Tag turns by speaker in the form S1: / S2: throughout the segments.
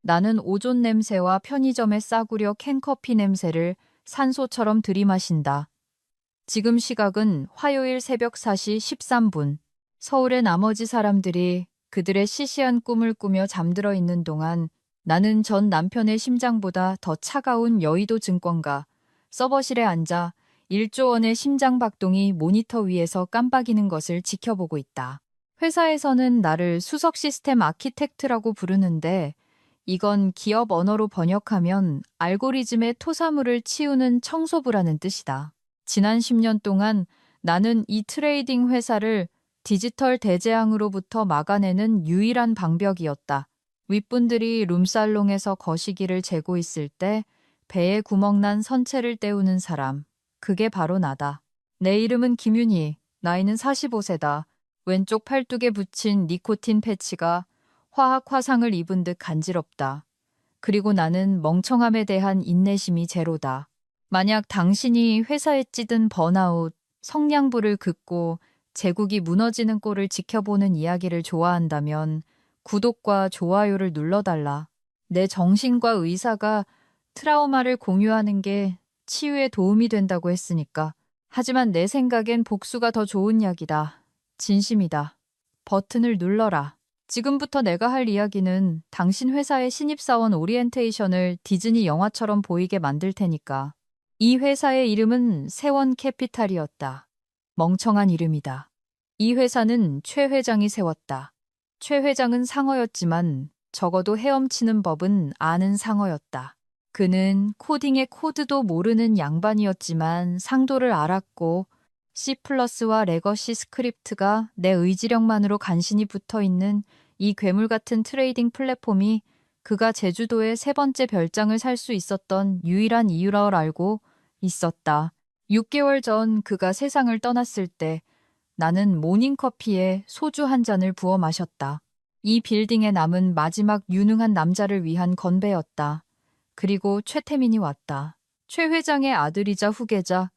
S1: 나는 오존 냄새와 편의점의 싸구려 캔커피 냄새를 산소처럼 들이마신다. 지금 시각은 화요일 새벽 4시 13분. 서울의 나머지 사람들이 그들의 시시한 꿈을 꾸며 잠들어 있는 동안 나는 전 남편의 심장보다 더 차가운 여의도 증권가 서버실에 앉아 1조 원의 심장 박동이 모니터 위에서 깜빡이는 것을 지켜보고 있다. 회사에서는 나를 수석 시스템 아키텍트라고 부르는데 이건 기업 언어로 번역하면 알고리즘의 토사물을 치우는 청소부라는 뜻이다. 지난 10년 동안 나는 이 트레이딩 회사를 디지털 대재앙으로부터 막아내는 유일한 방벽이었다. 윗분들이 룸살롱에서 거시기를 재고 있을 때 배에 구멍난 선체를 때우는 사람. 그게 바로 나다. 내 이름은 김윤희. 나이는 45세다. 왼쪽 팔뚝에 붙인 니코틴 패치가 화학 화상을 입은 듯 간지럽다. 그리고 나는 멍청함에 대한 인내심이 제로다. 만약 당신이 회사에 찌든 번아웃, 성냥불을 긋고 제국이 무너지는 꼴을 지켜보는 이야기를 좋아한다면 구독과 좋아요를 눌러달라. 내 정신과 의사가 트라우마를 공유하는 게 치유에 도움이 된다고 했으니까. 하지만 내 생각엔 복수가 더 좋은 약이다. 진심이다. 버튼을 눌러라. 지금부터 내가 할 이야기는 당신 회사의 신입사원 오리엔테이션을 디즈니 영화처럼 보이게 만들 테니까. 이 회사의 이름은 세원 캐피탈이었다. 멍청한 이름이다. 이 회사는 최 회장이 세웠다. 최 회장은 상어였지만 적어도 헤엄치는 법은 아는 상어였다. 그는 코딩의 코드도 모르는 양반이었지만 상도를 알았고 C++와 레거시 스크립트가 내 의지력만으로 간신히 붙어있는 이 괴물 같은 트레이딩 플랫폼이 그가 제주도에 세 번째 별장을 살 수 있었던 유일한 이유라 알고 있었다. 6개월 전 그가 세상을 떠났을 때 나는 모닝커피에 소주 한 잔을 부어 마셨다. 이 빌딩에 남은 마지막 유능한 남자를 위한 건배였다. 그리고 최태민이 왔다. 최 회장의 아들이자 후계자.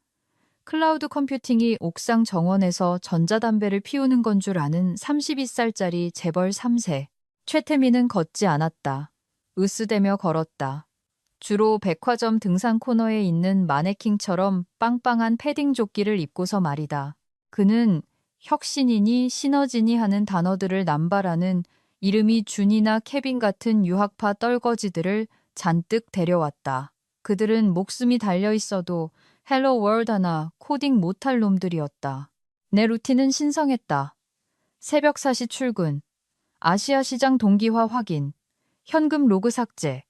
S1: 클라우드 컴퓨팅이 옥상 정원에서 전자담배를 피우는 건 줄 아는 32살짜리 재벌 3세. 최태민은 걷지 않았다. 으스대며 걸었다. 주로 백화점 등산 코너에 있는 마네킹처럼 빵빵한 패딩 조끼를 입고서 말이다. 그는 혁신이니 시너지니 하는 단어들을 남발하는 이름이 준이나 케빈 같은 유학파 떨거지들을 잔뜩 데려왔다. 그들은 목숨이 달려 있어도 헬로 월드 하나 코딩 못할 놈들이었다. 내 루틴은 신성했다. 새벽 4시 출근, 아시아 시장 동기화 확인, 현금 로그 삭제,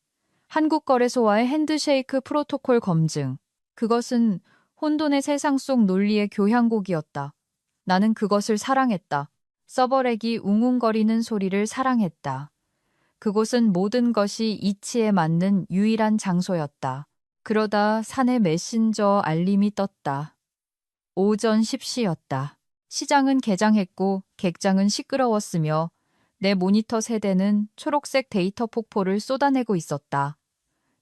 S1: 한국거래소와의 핸드쉐이크 프로토콜 검증. 그것은 혼돈의 세상 속 논리의 교향곡이었다. 나는 그것을 사랑했다. 서버렉이 웅웅거리는 소리를 사랑했다. 그곳은 모든 것이 이치에 맞는 유일한 장소였다. 그러다 사내 메신저 알림이 떴다. 오전 10시였다. 시장은 개장했고 객장은 시끄러웠으며 내 모니터 세대는 초록색 데이터 폭포를 쏟아내고 있었다.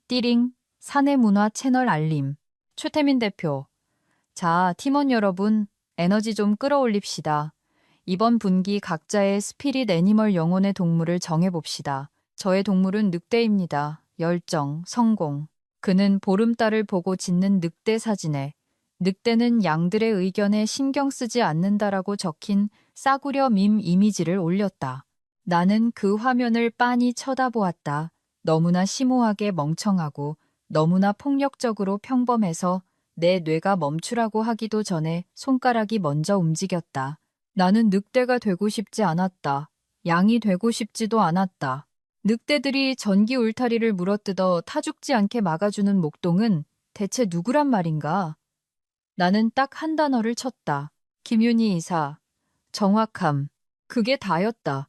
S1: 띠링, 사내문화 채널 알림. 최태민 대표. 자, 팀원 여러분, 에너지 좀 끌어올립시다. 이번 분기 각자의 스피릿 애니멀 영혼의 동물을 정해봅시다. 저의 동물은 늑대입니다. 열정, 성공. 그는 보름달을 보고 짓는 늑대 사진에 늑대는 양들의 의견에 신경 쓰지 않는다라고 적힌 싸구려 밈 이미지를 올렸다. 나는 그 화면을 빤히 쳐다보았다. 너무나 심오하게 멍청하고 너무나 폭력적으로 평범해서 내 뇌가 멈추라고 하기도 전에 손가락이 먼저 움직였다. 나는 늑대가 되고 싶지 않았다. 양이 되고 싶지도 않았다. 늑대들이 전기 울타리를 물어뜯어 타죽지 않게 막아주는 목동은 대체 누구란 말인가? 나는 딱 한 단어를 쳤다. 김윤희 이사. 정확함. 그게 다였다.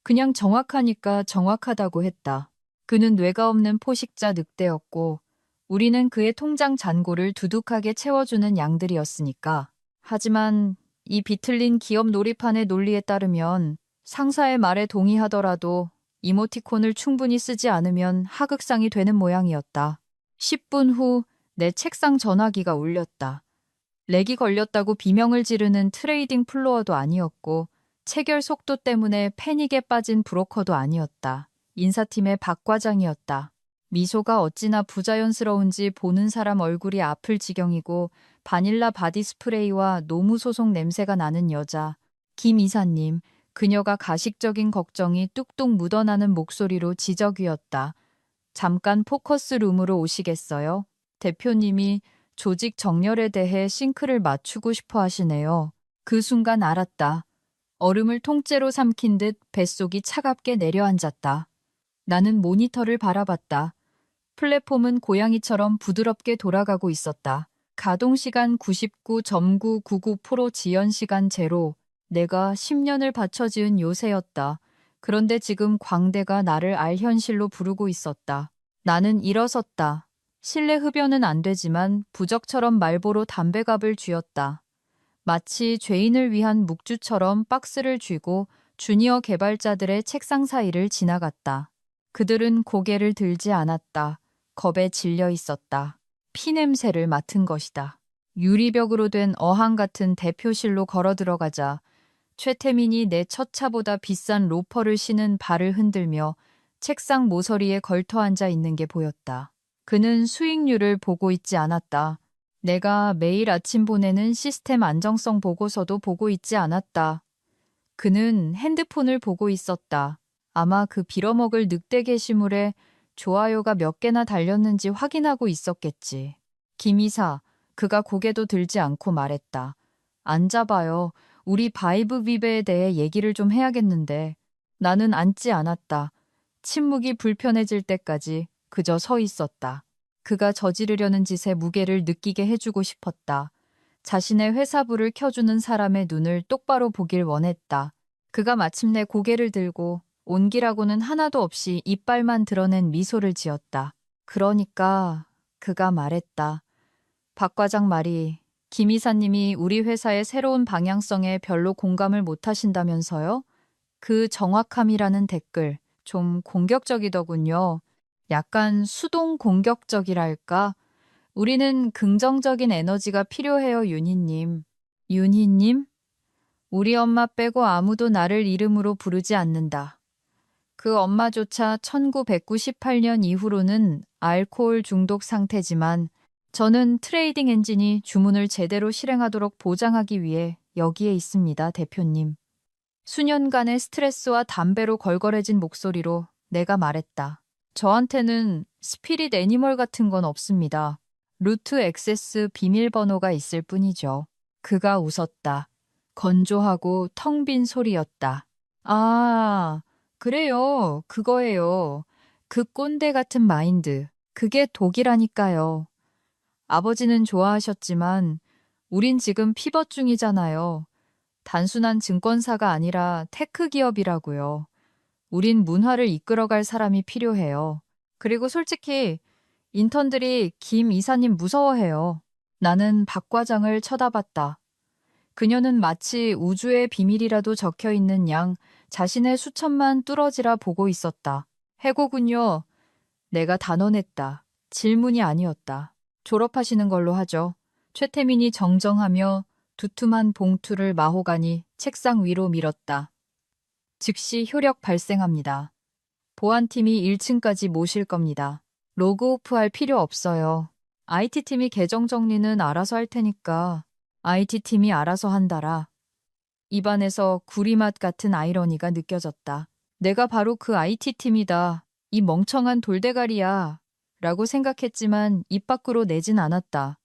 S1: 그냥 정확하니까 정확하다고 했다. 그는 뇌가 없는 포식자 늑대였고 우리는 그의 통장 잔고를 두둑하게 채워주는 양들이었으니까. 하지만 이 비틀린 기업 놀이판의 논리에 따르면 상사의 말에 동의하더라도 이모티콘을 충분히 쓰지 않으면 하극상이 되는 모양이었다. 10분 후 내 책상 전화기가 울렸다. 렉이 걸렸다고 비명을 지르는 트레이딩 플로어도 아니었고 체결 속도 때문에 패닉에 빠진 브로커도 아니었다. 인사팀의 박 과장이었다. 미소가 어찌나 부자연스러운지 보는 사람 얼굴이 아플 지경이고 바닐라 바디 스프레이와 노무소속 냄새가 나는 여자. 김 이사님, 그녀가 가식적인 걱정이 뚝뚝 묻어나는 목소리로 지적이었다. 잠깐 포커스룸으로 오시겠어요? 대표님이 조직 정렬에 대해 싱크를 맞추고 싶어 하시네요. 그 순간 알았다. 얼음을 통째로 삼킨 듯 뱃속이 차갑게 내려앉았다. 나는 모니터를 바라봤다. 플랫폼은 고양이처럼 부드럽게 돌아가고 있었다. 가동시간 99.999% 지연시간 제로. 내가 10년을 바쳐 지은 요새였다. 그런데 지금 광대가 나를 알현실로 부르고 있었다. 나는 일어섰다. 실내 흡연은 안 되지만 부적처럼 말보로 담배갑을 쥐었다. 마치 죄인을 위한 묵주처럼 박스를 쥐고 주니어 개발자들의 책상 사이를 지나갔다. 그들은 고개를 들지 않았다. 겁에 질려 있었다. 피 냄새를 맡은 것이다. 유리벽으로 된 어항 같은 대표실로 걸어 들어가자 최태민이 내 첫 차보다 비싼 로퍼를 신은 발을 흔들며 책상 모서리에 걸터 앉아 있는 게 보였다. 그는 수익률을 보고 있지 않았다. 내가 매일 아침 보내는 시스템 안정성 보고서도 보고 있지 않았다. 그는 핸드폰을 보고 있었다. 아마 그 빌어먹을 늑대 게시물에 좋아요가 몇 개나 달렸는지 확인하고 있었겠지. 김 이사, 그가 고개도 들지 않고 말했다. 앉아봐요. 우리 바이브 비베에 대해 얘기를 좀 해야겠는데. 나는 앉지 않았다. 침묵이 불편해질 때까지 그저 서 있었다. 그가 저지르려는 짓의 무게를 느끼게 해주고 싶었다. 자신의 회사부를 켜주는 사람의 눈을 똑바로 보길 원했다. 그가 마침내 고개를 들고 온기라고는 하나도 없이 이빨만 드러낸 미소를 지었다. 그러니까 그가 말했다. 박 과장 말이 김 이사님이 우리 회사의 새로운 방향성에 별로 공감을 못하신다면서요? 그 정확함이라는 댓글 좀 공격적이더군요. 약간 수동 공격적이랄까? 우리는 긍정적인 에너지가 필요해요, 윤희님. 윤희님? 우리 엄마 빼고 아무도 나를 이름으로 부르지 않는다. 그 엄마조차 1998년 이후로는 알코올 중독 상태지만 저는 트레이딩 엔진이 주문을 제대로 실행하도록 보장하기 위해 여기에 있습니다, 대표님. 수년간의 스트레스와 담배로 걸걸해진 목소리로 내가 말했다. 저한테는 스피릿 애니멀 같은 건 없습니다. 루트 액세스 비밀번호가 있을 뿐이죠. 그가 웃었다. 건조하고 텅 빈 소리였다. 아, 그래요. 그거예요. 그 꼰대 같은 마인드. 그게 독이라니까요. 아버지는 좋아하셨지만 우린 지금 피벗 중이잖아요. 단순한 증권사가 아니라 테크 기업이라고요. 우린 문화를 이끌어갈 사람이 필요해요. 그리고 솔직히 인턴들이 김 이사님 무서워해요. 나는 박 과장을 쳐다봤다. 그녀는 마치 우주의 비밀이라도 적혀 있는 양 자신의 수천만 뚫어지라 보고 있었다. 해고군요. 내가 단언했다. 질문이 아니었다. 졸업하시는 걸로 하죠. 최태민이 정정하며 두툼한 봉투를 마호가니 책상 위로 밀었다. 즉시 효력 발생합니다. 보안팀이 1층까지 모실 겁니다. 로그오프 할 필요 없어요. IT팀이 계정 정리는 알아서 할 테니까 IT팀이 알아서 한다라. 입안에서 구리맛 같은 아이러니가 느껴졌다. 내가 바로 그 IT팀이다. 이 멍청한 돌대가리야. 라고 생각했지만 입 밖으로 내진 않았다.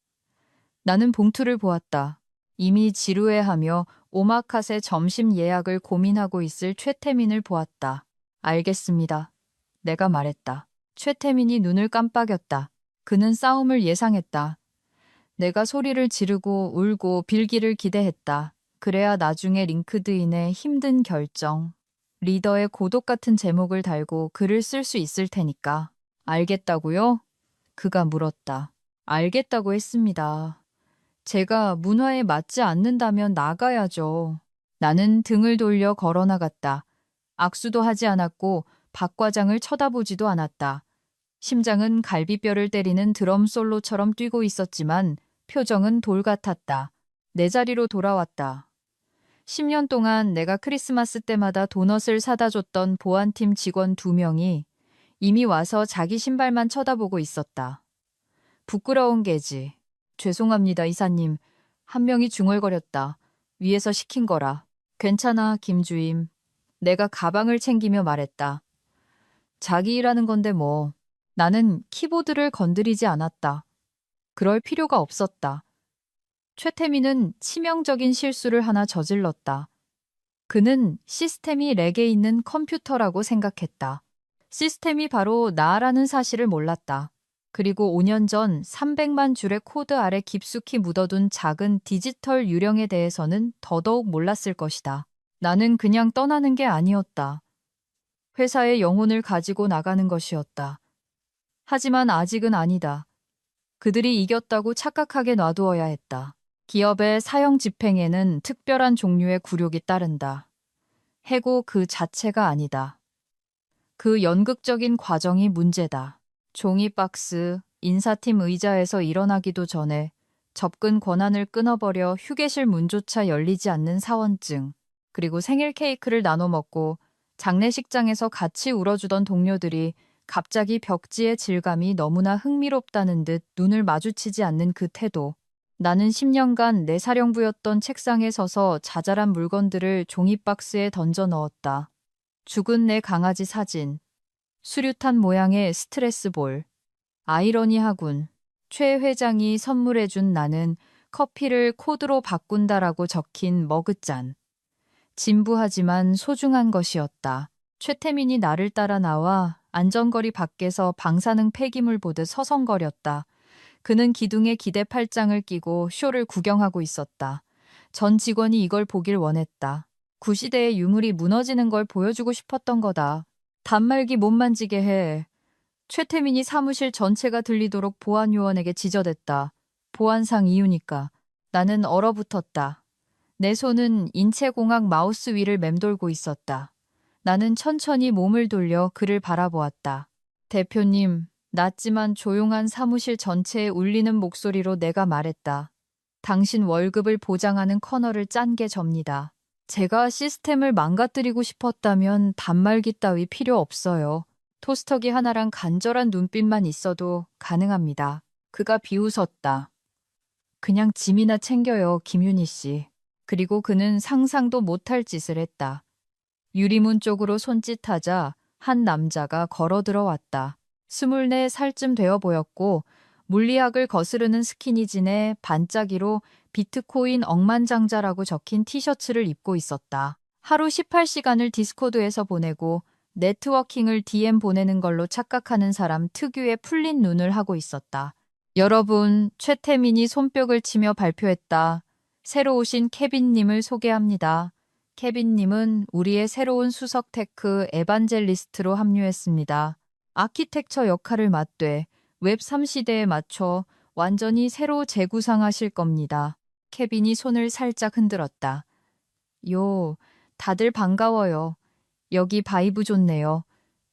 S1: 나는 봉투를 보았다. 이미 지루해하며 오마카세 점심 예약을 고민하고 있을 최태민을 보았다. 알겠습니다. 내가 말했다. 최태민이 눈을 깜빡였다. 그는 싸움을 예상했다. 내가 소리를 지르고 울고 빌기를 기대했다. 그래야 나중에 링크드인에 힘든 결정, 리더의 고독 같은 제목을 달고 글을 쓸 수 있을 테니까. 알겠다고요? 그가 물었다. 알겠다고 했습니다. 제가 문화에 맞지 않는다면 나가야죠. 나는 등을 돌려 걸어 나갔다. 악수도 하지 않았고 박 과장을 쳐다보지도 않았다. 심장은 갈비뼈를 때리는 드럼 솔로처럼 뛰고 있었지만 표정은 돌 같았다. 내 자리로 돌아왔다. 10년 동안 내가 크리스마스 때마다 도넛을 사다 줬던 보안팀 직원 2명이 이미 와서 자기 신발만 쳐다보고 있었다. 부끄러운 게지. 죄송합니다, 이사님. 한 명이 중얼거렸다. 위에서 시킨 거라. 괜찮아, 김주임. 내가 가방을 챙기며 말했다. 자기 일하는 건데 뭐. 나는 키보드를 건드리지 않았다. 그럴 필요가 없었다. 최태민은 치명적인 실수를 하나 저질렀다. 그는 시스템이 렉에 있는 컴퓨터라고 생각했다. 시스템이 바로 나라는 사실을 몰랐다. 그리고 5년 전 300만 줄의 코드 아래 깊숙이 묻어둔 작은 디지털 유령에 대해서는 더더욱 몰랐을 것이다. 나는 그냥 떠나는 게 아니었다. 회사의 영혼을 가지고 나가는 것이었다. 하지만 아직은 아니다. 그들이 이겼다고 착각하게 놔두어야 했다. 기업의 사형 집행에는 특별한 종류의 굴욕이 따른다. 해고 그 자체가 아니다. 그 연극적인 과정이 문제다. 종이박스, 인사팀 의자에서 일어나기도 전에 접근 권한을 끊어버려 휴게실 문조차 열리지 않는 사원증, 그리고 생일 케이크를 나눠 먹고 장례식장에서 같이 울어주던 동료들이 갑자기 벽지의 질감이 너무나 흥미롭다는 듯 눈을 마주치지 않는 그 태도. 나는 10년간 내 사령부였던 책상에 서서 자잘한 물건들을 종이박스에 던져 넣었다. 죽은 내 강아지 사진, 수류탄 모양의 스트레스볼. 아이러니하군. 최 회장이 선물해준 나는 커피를 코드로 바꾼다라고 적힌 머그잔. 진부하지만 소중한 것이었다. 최태민이 나를 따라 나와 안전거리 밖에서 방사능 폐기물 보듯 서성거렸다. 그는 기둥에 기대 팔짱을 끼고 쇼를 구경하고 있었다. 전 직원이 이걸 보길 원했다. 구시대의 유물이 무너지는 걸 보여주고 싶었던 거다. 단말기 못 만지게 해. 최태민이 사무실 전체가 들리도록 보안요원에게 지저댔다. 보안상 이유니까. 나는 얼어붙었다. 내 손은 인체공학 마우스 위를 맴돌고 있었다. 나는 천천히 몸을 돌려 그를 바라보았다. 대표님, 낮지만 조용한 사무실 전체에 울리는 목소리로 내가 말했다. 당신 월급을 보장하는 커널을 짠 게 접니다. 제가 시스템을 망가뜨리고 싶었다면 단말기 따위 필요 없어요. 토스터기 하나랑 간절한 눈빛만 있어도 가능합니다. 그가 비웃었다. 그냥 짐이나 챙겨요, 김윤희 씨. 그리고 그는 상상도 못할 짓을 했다. 유리문 쪽으로 손짓하자 한 남자가 걸어 들어왔다. 24살쯤 되어 보였고 물리학을 거스르는 스키니진에 반짝이로 비트코인 억만장자라고 적힌 티셔츠를 입고 있었다. 하루 18시간을 디스코드에서 보내고 네트워킹을 DM 보내는 걸로 착각하는 사람 특유의 풀린 눈을 하고 있었다. 여러분, 최태민이 손뼉을 치며 발표했다. 새로 오신 케빈님을 소개합니다. 케빈님은 우리의 새로운 수석 테크 에반젤리스트로 합류했습니다. 아키텍처 역할을 맡되 웹3 시대에 맞춰 완전히 새로 재구상하실 겁니다. 케빈이 손을 살짝 흔들었다. 다들 반가워요. 여기 바이브 좋네요.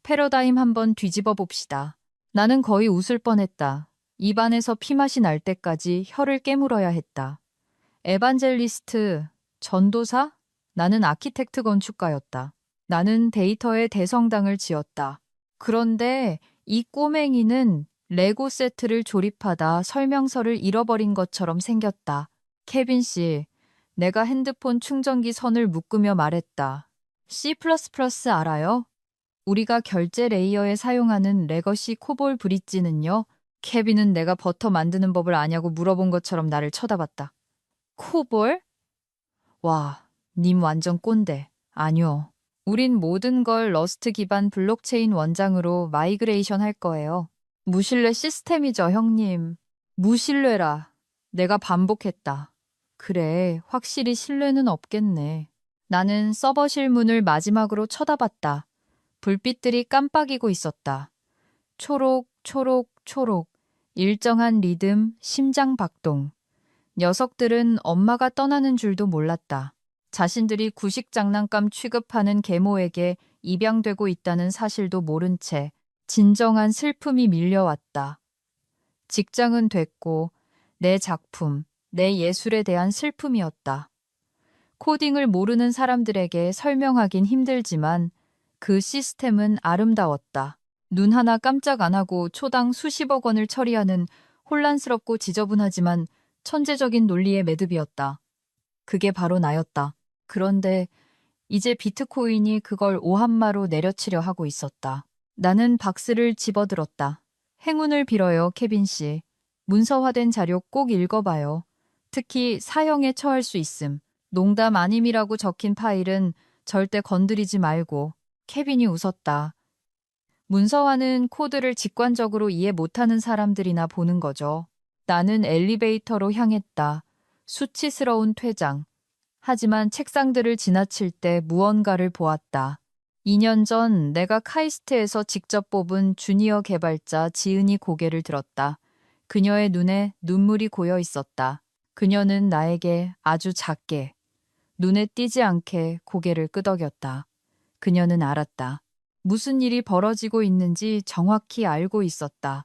S1: 패러다임 한번 뒤집어 봅시다. 나는 거의 웃을 뻔했다. 입안에서 피맛이 날 때까지 혀를 깨물어야 했다. 에반젤리스트, 전도사? 나는 아키텍트 건축가였다. 나는 데이터의 대성당을 지었다. 그런데 이 꼬맹이는 레고 세트를 조립하다 설명서를 잃어버린 것처럼 생겼다. 케빈 씨, 내가 핸드폰 충전기 선을 묶으며 말했다. C++ 알아요? 우리가 결제 레이어에 사용하는 레거시 코볼 브릿지는요? 케빈은 내가 버터 만드는 법을 아냐고 물어본 것처럼 나를 쳐다봤다. 코볼? 와, 님 완전 꼰대. 아니요. 우린 모든 걸 러스트 기반 블록체인 원장으로 마이그레이션 할 거예요. 무신뢰 시스템이죠, 형님. 무신뢰라. 내가 반복했다. 그래, 확실히 신뢰는 없겠네. 나는 서버실 문을 마지막으로 쳐다봤다. 불빛들이 깜빡이고 있었다. 초록, 초록, 초록. 일정한 리듬, 심장 박동. 녀석들은 엄마가 떠나는 줄도 몰랐다. 자신들이 구식 장난감 취급하는 계모에게 입양되고 있다는 사실도 모른 채 진정한 슬픔이 밀려왔다. 직장은 됐고 내 작품, 내 예술에 대한 슬픔이었다. 코딩을 모르는 사람들에게 설명하긴 힘들지만 그 시스템은 아름다웠다. 눈 하나 깜짝 안 하고 초당 수십억 원을 처리하는 혼란스럽고 지저분하지만 천재적인 논리의 매듭이었다. 그게 바로 나였다. 그런데 이제 비트코인이 그걸 오한마로 내려치려 하고 있었다. 나는 박스를 집어들었다. 행운을 빌어요, 케빈 씨. 문서화된 자료 꼭 읽어봐요. 특히 사형에 처할 수 있음. 농담 아님이라고 적힌 파일은 절대 건드리지 말고. 케빈이 웃었다. 문서화는 코드를 직관적으로 이해 못하는 사람들이나 보는 거죠. 나는 엘리베이터로 향했다. 수치스러운 퇴장. 하지만 책상들을 지나칠 때 무언가를 보았다. 2년 전 내가 카이스트에서 직접 뽑은 주니어 개발자 지은이 고개를 들었다. 그녀의 눈에 눈물이 고여 있었다. 그녀는 나에게 아주 작게, 눈에 띄지 않게 고개를 끄덕였다. 그녀는 알았다. 무슨 일이 벌어지고 있는지 정확히 알고 있었다.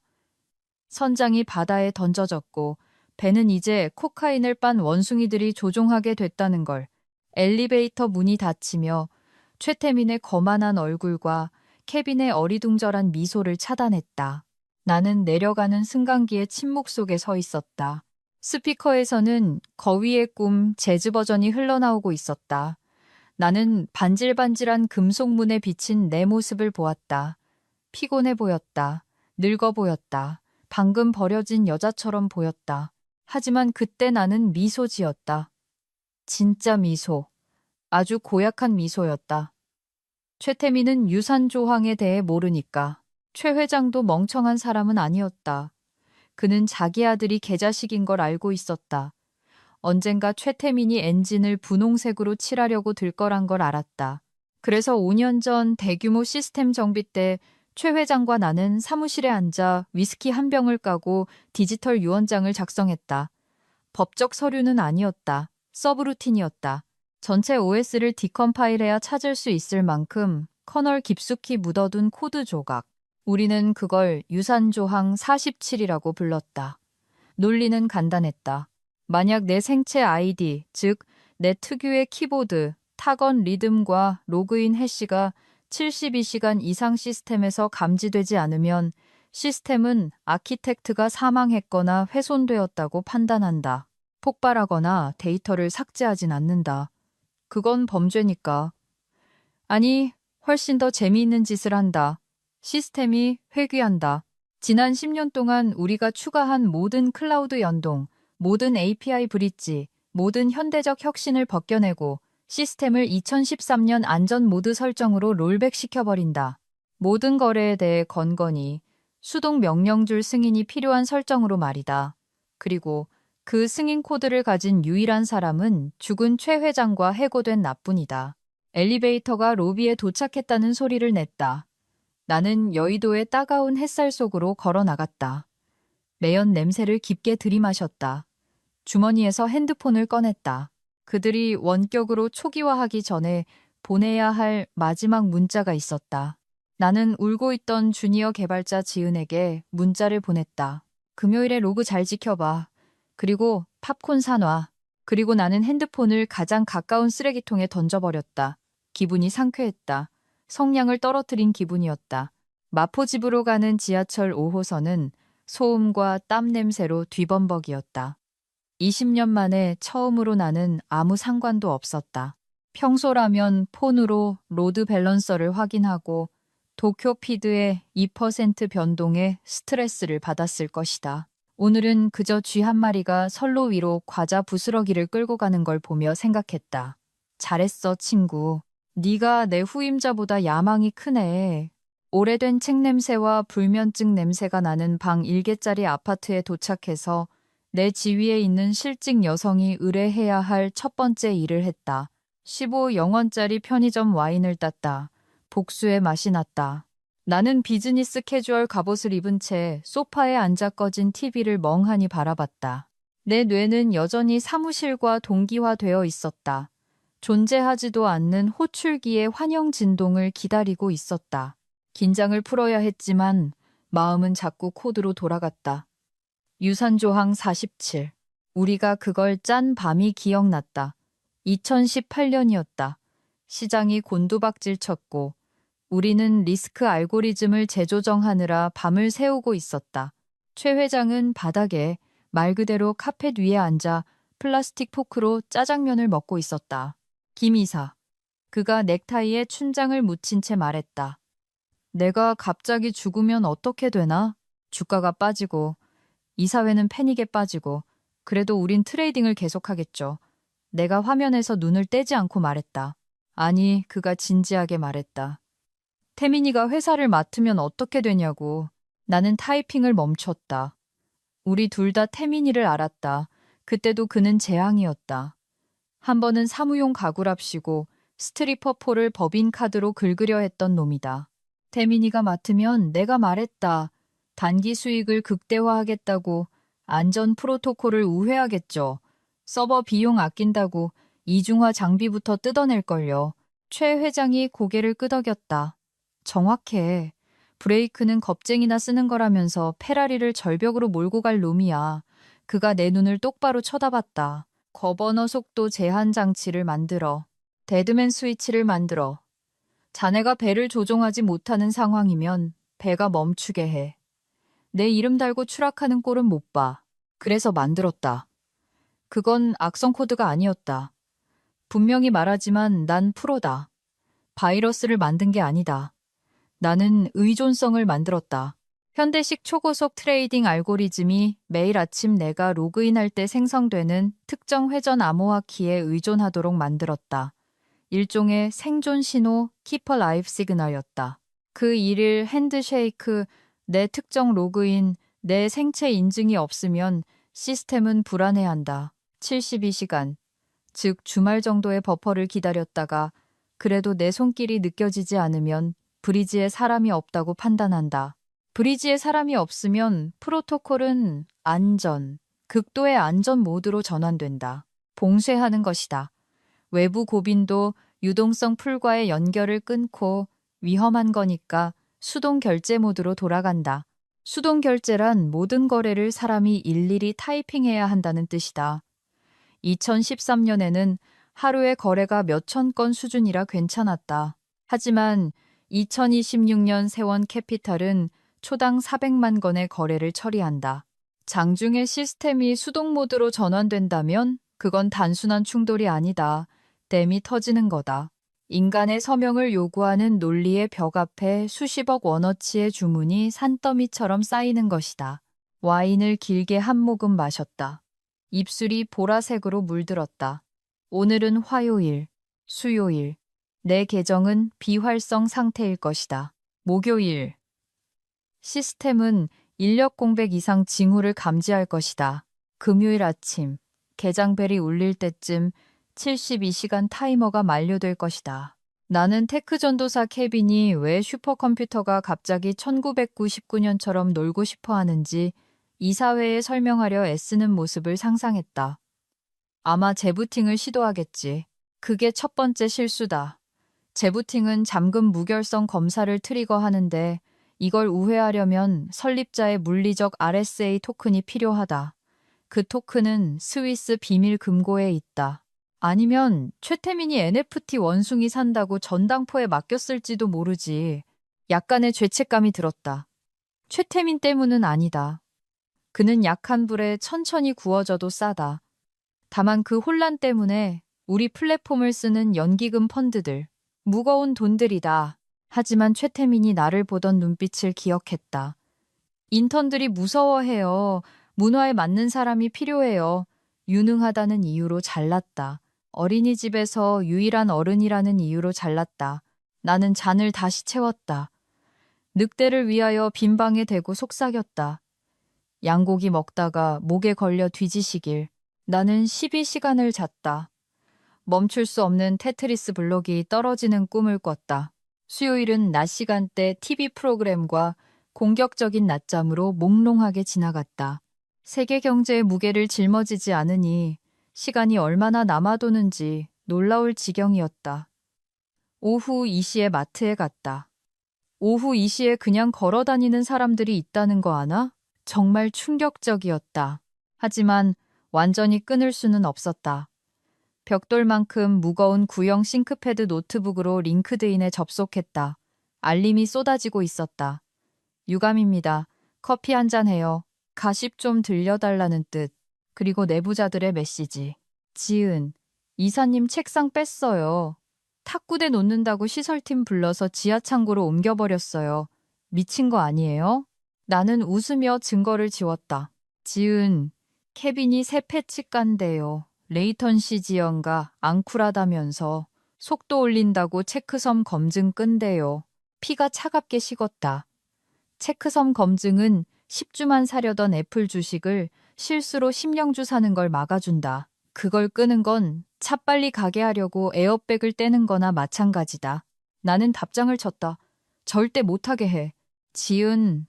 S1: 선장이 바다에 던져졌고 배는 이제 코카인을 빤 원숭이들이 조종하게 됐다는 걸. 엘리베이터 문이 닫히며 최태민의 거만한 얼굴과 케빈의 어리둥절한 미소를 차단했다. 나는 내려가는 승강기의 침묵 속에 서 있었다. 스피커에서는 거위의 꿈 재즈 버전이 흘러나오고 있었다. 나는 반질반질한 금속문에 비친 내 모습을 보았다. 피곤해 보였다. 늙어 보였다. 방금 버려진 여자처럼 보였다. 하지만 그때 나는 미소 지었다. 진짜 미소. 아주 고약한 미소였다. 최태민은 유산 조항에 대해 모르니까. 최 회장도 멍청한 사람은 아니었다. 그는 자기 아들이 개자식인 걸 알고 있었다. 언젠가 최태민이 엔진을 분홍색으로 칠하려고 들 거란 걸 알았다. 그래서 5년 전 대규모 시스템 정비 때 최 회장과 나는 사무실에 앉아 위스키 한 병을 까고 디지털 유언장을 작성했다. 법적 서류는 아니었다. 서브루틴이었다. 전체 OS를 디컴파일해야 찾을 수 있을 만큼 커널 깊숙이 묻어둔 코드 조각. 우리는 그걸 유산조항 47이라고 불렀다. 논리는 간단했다. 만약 내 생체 아이디, 즉 내 특유의 키보드, 타건 리듬과 로그인 해시가 72시간 이상 시스템에서 감지되지 않으면 시스템은 아키텍트가 사망했거나 훼손되었다고 판단한다. 폭발하거나 데이터를 삭제하진 않는다. 그건 범죄니까. 아니, 훨씬 더 재미있는 짓을 한다. 시스템이 회귀한다. 지난 10년 동안 우리가 추가한 모든 클라우드 연동, 모든 API 브릿지, 모든 현대적 혁신을 벗겨내고 시스템을 2013년 안전 모드 설정으로 롤백 시켜버린다. 모든 거래에 대해 건건히 수동 명령줄 승인이 필요한 설정으로 말이다. 그리고 그 승인 코드를 가진 유일한 사람은 죽은 최 회장과 해고된 나뿐이다. 엘리베이터가 로비에 도착했다는 소리를 냈다. 나는 여의도의 따가운 햇살 속으로 걸어 나갔다. 매연 냄새를 깊게 들이마셨다. 주머니에서 핸드폰을 꺼냈다. 그들이 원격으로 초기화하기 전에 보내야 할 마지막 문자가 있었다. 나는 울고 있던 주니어 개발자 지은에게 문자를 보냈다. 금요일에 로그 잘 지켜봐. 그리고 팝콘 사놔. 그리고 나는 핸드폰을 가장 가까운 쓰레기통에 던져버렸다. 기분이 상쾌했다. 성량을 떨어뜨린 기분이었다. 마포집으로 가는 지하철 5호선은 소음과 땀 냄새로 뒤범벅이었다. 20년 만에 처음으로 나는 아무 상관도 없었다. 평소라면 폰으로 로드 밸런서를 확인하고 도쿄 피드의 2% 변동에 스트레스를 받았을 것이다. 오늘은 그저 쥐 한 마리가 선로 위로 과자 부스러기를 끌고 가는 걸 보며 생각했다. 잘했어, 친구. 네가 내 후임자보다 야망이 크네. 오래된 책 냄새와 불면증 냄새가 나는 방 1개짜리 아파트에 도착해서 내 지위에 있는 실직 여성이 의뢰해야 할 첫 번째 일을 했다. 15영원짜리 편의점 와인을 땄다. 복수의 맛이 났다. 나는 비즈니스 캐주얼 갑옷을 입은 채 소파에 앉아 꺼진 TV를 멍하니 바라봤다. 내 뇌는 여전히 사무실과 동기화되어 있었다. 존재하지도 않는 호출기의 환영 진동을 기다리고 있었다. 긴장을 풀어야 했지만 마음은 자꾸 코드로 돌아갔다. 유산조항 47. 우리가 그걸 짠 밤이 기억났다. 2018년이었다. 시장이 곤두박질 쳤고 우리는 리스크 알고리즘을 재조정하느라 밤을 새우고 있었다. 최 회장은 바닥에 말 그대로 카펫 위에 앉아 플라스틱 포크로 짜장면을 먹고 있었다. 김 이사. 그가 넥타이에 춘장을 묻힌 채 말했다. 내가 갑자기 죽으면 어떻게 되나? 주가가 빠지고 이사회는 패닉에 빠지고 그래도 우린 트레이딩을 계속하겠죠. 내가 화면에서 눈을 떼지 않고 말했다. 아니, 그가 진지하게 말했다. 태민이가 회사를 맡으면 어떻게 되냐고. 나는 타이핑을 멈췄다. 우리 둘 다 태민이를 알았다. 그때도 그는 재앙이었다. 한 번은 사무용 가구랍시고 스트리퍼 폴을 법인카드로 긁으려 했던 놈이다. 태민이가 맡으면 내가 말했다. 단기 수익을 극대화하겠다고 안전 프로토콜을 우회하겠죠. 서버 비용 아낀다고 이중화 장비부터 뜯어낼걸요. 최 회장이 고개를 끄덕였다. 정확해. 브레이크는 겁쟁이나 쓰는 거라면서 페라리를 절벽으로 몰고 갈 놈이야. 그가 내 눈을 똑바로 쳐다봤다. 거버너 속도 제한 장치를 만들어. 데드맨 스위치를 만들어. 자네가 배를 조종하지 못하는 상황이면 배가 멈추게 해. 내 이름 달고 추락하는 꼴은 못 봐. 그래서 만들었다. 그건 악성 코드가 아니었다. 분명히 말하지만 난 프로다. 바이러스를 만든 게 아니다. 나는 의존성을 만들었다. 현대식 초고속 트레이딩 알고리즘이 매일 아침 내가 로그인할 때 생성되는 특정 회전 암호화 키에 의존하도록 만들었다. 일종의 생존 신호 키퍼 라이프 시그널이었다. 그 일일 핸드쉐이크, 내 특정 로그인, 내 생체 인증이 없으면 시스템은 불안해한다. 72시간, 즉 주말 정도의 버퍼를 기다렸다가 그래도 내 손길이 느껴지지 않으면 브리지에 사람이 없다고 판단한다. 브리지에 사람이 없으면 프로토콜은 안전, 극도의 안전 모드로 전환된다. 봉쇄하는 것이다. 외부 고빈도 유동성 풀과의 연결을 끊고 위험한 거니까 수동 결제 모드로 돌아간다. 수동 결제란 모든 거래를 사람이 일일이 타이핑해야 한다는 뜻이다. 2013년에는 하루에 거래가 몇천 건 수준이라 괜찮았다. 하지만 2026년 세원 캐피탈은 초당 400만 건의 거래를 처리한다. 장중에 시스템이 수동 모드로 전환된다면 그건 단순한 충돌이 아니다. 댐이 터지는 거다. 인간의 서명을 요구하는 논리의 벽 앞에 수십억 원어치의 주문이 산더미처럼 쌓이는 것이다. 와인을 길게 한 모금 마셨다. 입술이 보라색으로 물들었다. 오늘은 화요일, 수요일. 내 계정은 비활성 상태일 것이다. 목요일. 시스템은 인력 공백 이상 징후를 감지할 것이다. 금요일 아침. 개장벨이 울릴 때쯤 72시간 타이머가 만료될 것이다. 나는 테크 전도사 케빈이 왜 슈퍼컴퓨터가 갑자기 1999년처럼 놀고 싶어 하는지 이사회에 설명하려 애쓰는 모습을 상상했다. 아마 재부팅을 시도하겠지. 그게 첫 번째 실수다. 재부팅은 잠금 무결성 검사를 트리거하는데 이걸 우회하려면 설립자의 물리적 RSA 토큰이 필요하다. 그 토큰은 스위스 비밀 금고에 있다. 아니면 최태민이 NFT 원숭이 산다고 전당포에 맡겼을지도 모르지. 약간의 죄책감이 들었다. 최태민 때문은 아니다. 그는 약한 불에 천천히 구워져도 싸다. 다만 그 혼란 때문에 우리 플랫폼을 쓰는 연기금 펀드들, 무거운 돈들이다. 하지만 최태민이 나를 보던 눈빛을 기억했다. 인턴들이 무서워해요. 문화에 맞는 사람이 필요해요. 유능하다는 이유로 잘났다. 어린이집에서 유일한 어른이라는 이유로 잘났다. 나는 잔을 다시 채웠다. 늑대를 위하여 빈방에 대고 속삭였다. 양고기 먹다가 목에 걸려 뒤지시길. 나는 12시간을 잤다. 멈출 수 없는 테트리스 블록이 떨어지는 꿈을 꿨다. 수요일은 낮 시간대 TV 프로그램과 공격적인 낮잠으로 몽롱하게 지나갔다. 세계 경제의 무게를 짊어지지 않으니 시간이 얼마나 남아도는지 놀라울 지경이었다. 오후 2시에 마트에 갔다. 오후 2시에 그냥 걸어 다니는 사람들이 있다는 거 아나? 정말 충격적이었다. 하지만 완전히 끊을 수는 없었다. 벽돌만큼 무거운 구형 싱크패드 노트북으로 링크드인에 접속했다. 알림이 쏟아지고 있었다. 유감입니다. 커피 한 잔 해요. 가십 좀 들려달라는 뜻. 그리고 내부자들의 메시지. 지은, 이사님 책상 뺐어요. 탁구대 놓는다고 시설팀 불러서 지하창고로 옮겨버렸어요. 미친 거 아니에요? 나는 웃으며 증거를 지웠다. 지은, 케빈이 새 패치 깐대요. 레이턴시 지연가 앙쿨하다면서 속도 올린다고 체크섬 검증 끈대요. 피가 차갑게 식었다. 체크섬 검증은 10주만 사려던 애플 주식을 실수로 10령주 사는 걸 막아준다. 그걸 끄는 건 차 빨리 가게 하려고 에어백을 떼는 거나 마찬가지다. 나는 답장을 쳤다. 절대 못하게 해. 지은,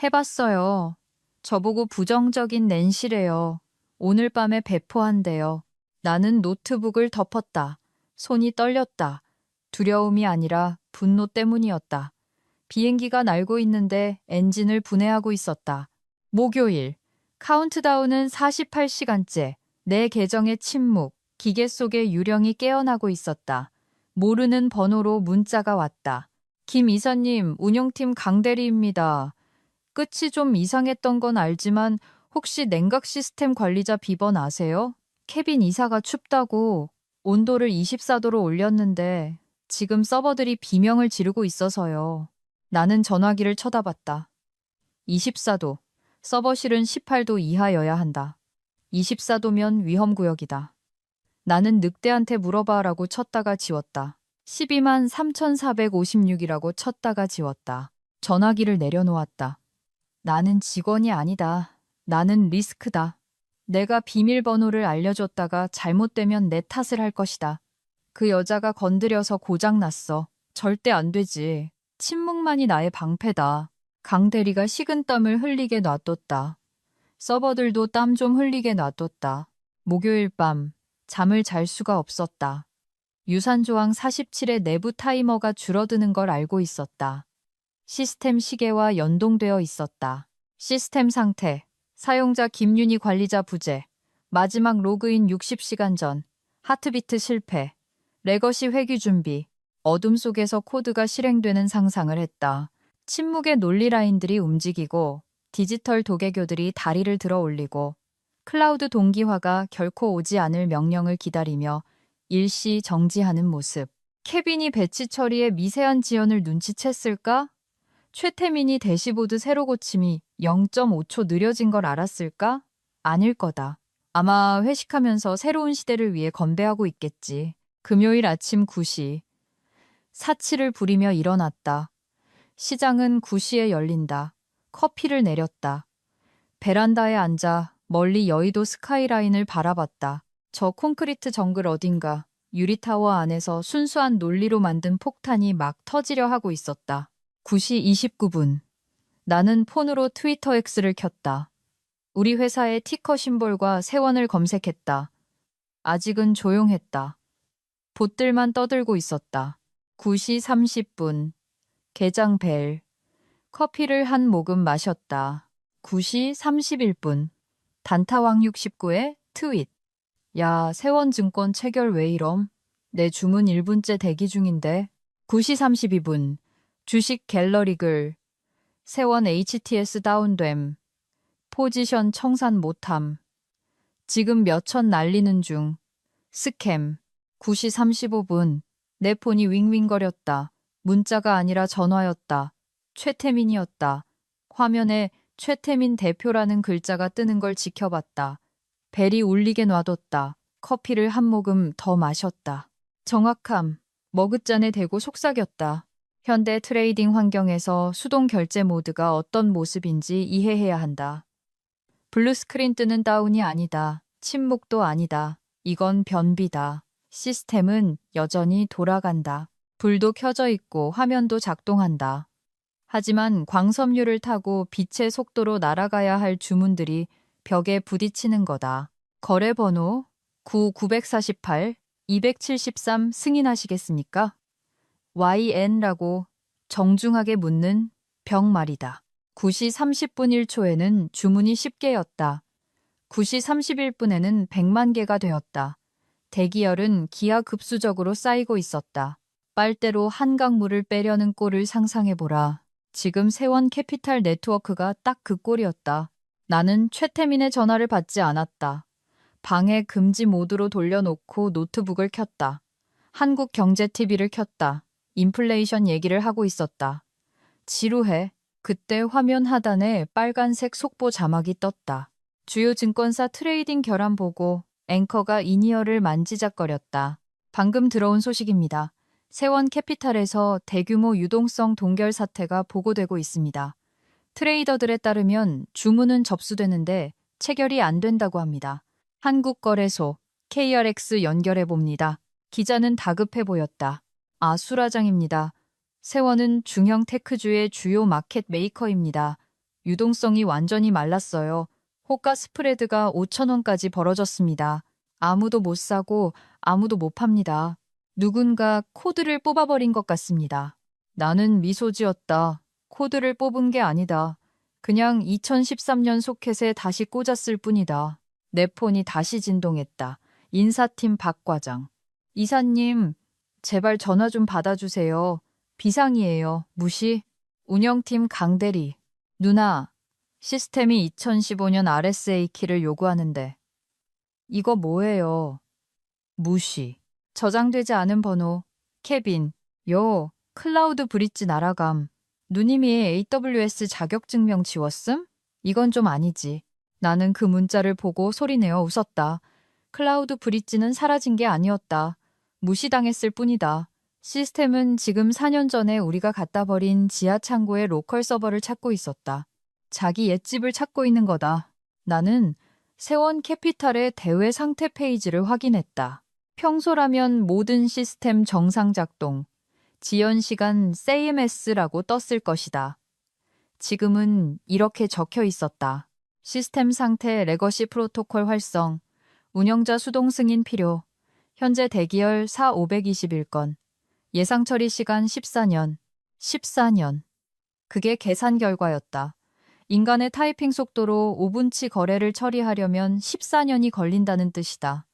S1: 해봤어요. 저보고 부정적인 낸시래요. 오늘 밤에 배포한대요. 나는 노트북을 덮었다. 손이 떨렸다. 두려움이 아니라 분노 때문이었다. 비행기가 날고 있는데 엔진을 분해하고 있었다. 목요일. 카운트다운은 48시간째. 내 계정의 침묵. 기계 속의 유령이 깨어나고 있었다. 모르는 번호로 문자가 왔다. 김 이사님, 운영팀 강대리입니다. 끝이 좀 이상했던 건 알지만 혹시 냉각 시스템 관리자 비번 아세요? 케빈 이사가 춥다고 온도를 24도로 올렸는데 지금 서버들이 비명을 지르고 있어서요. 나는 전화기를 쳐다봤다. 24도. 서버실은 18도 이하여야 한다. 24도면 위험구역이다. 나는 늑대한테 물어봐라고 쳤다가 지웠다. 12만 3,456이라고 쳤다가 지웠다. 전화기를 내려놓았다. 나는 직원이 아니다. 나는 리스크다. 내가 비밀번호를 알려줬다가 잘못되면 내 탓을 할 것이다. 그 여자가 건드려서 고장났어. 절대 안 되지. 침묵만이 나의 방패다. 강 대리가 식은땀을 흘리게 놔뒀다. 서버들도 땀 좀 흘리게 놔뒀다. 목요일 밤 잠을 잘 수가 없었다. 유산조항 47의 내부 타이머가 줄어드는 걸 알고 있었다. 시스템 시계와 연동되어 있었다. 시스템 상태, 사용자 김윤희 관리자 부재, 마지막 로그인 60시간 전, 하트비트 실패, 레거시 회귀 준비, 어둠 속에서 코드가 실행되는 상상을 했다. 침묵의 논리 라인들이 움직이고 디지털 도개교들이 다리를 들어 올리고 클라우드 동기화가 결코 오지 않을 명령을 기다리며 일시 정지하는 모습. 케빈이 배치 처리에 미세한 지연을 눈치챘을까? 최태민이 대시보드 세로 고침이 0.5초 느려진 걸 알았을까? 아닐 거다. 아마 회식하면서 새로운 시대를 위해 건배하고 있겠지. 금요일 아침 9시. 사치를 부리며 일어났다. 시장은 9시에 열린다. 커피를 내렸다. 베란다에 앉아 멀리 여의도 스카이라인을 바라봤다. 저 콘크리트 정글 어딘가 유리타워 안에서 순수한 논리로 만든 폭탄이 막 터지려 하고 있었다. 9시 29분. 나는 폰으로 트위터 X를 켰다. 우리 회사의 티커 심볼과 세원을 검색했다. 아직은 조용했다. 봇들만 떠들고 있었다. 9시 30분. 게장 벨. 커피를 한 모금 마셨다. 9시 31분. 단타왕 69의 트윗. 야, 세원증권 체결 왜 이럼? 내 주문 1분째 대기 중인데. 9시 32분. 주식 갤러리 글. 세원 HTS 다운됨. 포지션 청산 못함. 지금 몇천 날리는 중. 스캠. 9시 35분. 내 폰이 윙윙거렸다. 문자가 아니라 전화였다. 최태민이었다. 화면에 최태민 대표라는 글자가 뜨는 걸 지켜봤다. 벨이 울리게 놔뒀다. 커피를 한 모금 더 마셨다. 정확함. 머그잔에 대고 속삭였다. 현대 트레이딩 환경에서 수동 결제 모드가 어떤 모습인지 이해해야 한다. 블루스크린 뜨는 다운이 아니다. 침묵도 아니다. 이건 변비다. 시스템은 여전히 돌아간다. 불도 켜져 있고 화면도 작동한다. 하지만 광섬유를 타고 빛의 속도로 날아가야 할 주문들이 벽에 부딪히는 거다. 거래번호 9948-273 승인하시겠습니까? YN라고 정중하게 묻는 벽 말이다. 9시 30분 1초에는 주문이 10개였다. 9시 31분에는 100만 개가 되었다. 대기열은 기하급수적으로 쌓이고 있었다. 빨대로 한강물을 빼려는 꼴을 상상해보라. 지금 세원 캐피탈 네트워크가 딱 그 꼴이었다. 나는 최태민의 전화를 받지 않았다. 방에 금지 모드로 돌려놓고 노트북을 켰다. 한국 경제 TV를 켰다. 인플레이션 얘기를 하고 있었다. 지루해. 그때 화면 하단에 빨간색 속보 자막이 떴다. 주요 증권사 트레이딩 결함 보고 앵커가 이니어를 만지작거렸다. 방금 들어온 소식입니다. 세원 캐피탈에서 대규모 유동성 동결 사태가 보고되고 있습니다. 트레이더들에 따르면 주문은 접수되는데 체결이 안 된다고 합니다. 한국거래소, KRX 연결해 봅니다. 기자는 다급해 보였다. 아, 수라장입니다. 세원은 중형 테크주의 주요 마켓 메이커입니다. 유동성이 완전히 말랐어요. 호가 스프레드가 5,000원까지 벌어졌습니다. 아무도 못 사고 아무도 못 팝니다. 누군가 코드를 뽑아버린 것 같습니다. 나는 미소 지었다. 코드를 뽑은 게 아니다. 그냥 2013년 소켓에 다시 꽂았을 뿐이다. 내 폰이 다시 진동했다. 인사팀 박 과장. 이사님, 제발 전화 좀 받아주세요. 비상이에요. 무시. 운영팀 강대리. 누나, 시스템이 2015년 RSA 키를 요구하는데. 이거 뭐예요? 무시. 저장되지 않은 번호. 케빈. 요, 클라우드 브릿지 날아감. 누님이 AWS 자격증명 지웠음? 이건 좀 아니지. 나는 그 문자를 보고 소리내어 웃었다. 클라우드 브릿지는 사라진 게 아니었다. 무시당했을 뿐이다. 시스템은 지금 4년 전에 우리가 갖다 버린 지하 창고의 로컬 서버를 찾고 있었다. 자기 옛집을 찾고 있는 거다. 나는 세원 캐피탈의 대외 상태 페이지를 확인했다. 평소라면 모든 시스템 정상 작동, 지연 시간 SAMS라고 떴을 것이다. 지금은 이렇게 적혀 있었다. 시스템 상태 레거시 프로토콜 활성, 운영자 수동 승인 필요, 현재 대기열 4,521건, 예상 처리 시간 14년, 14년. 그게 계산 결과였다. 인간의 타이핑 속도로 5분치 거래를 처리하려면 14년이 걸린다는 뜻이다.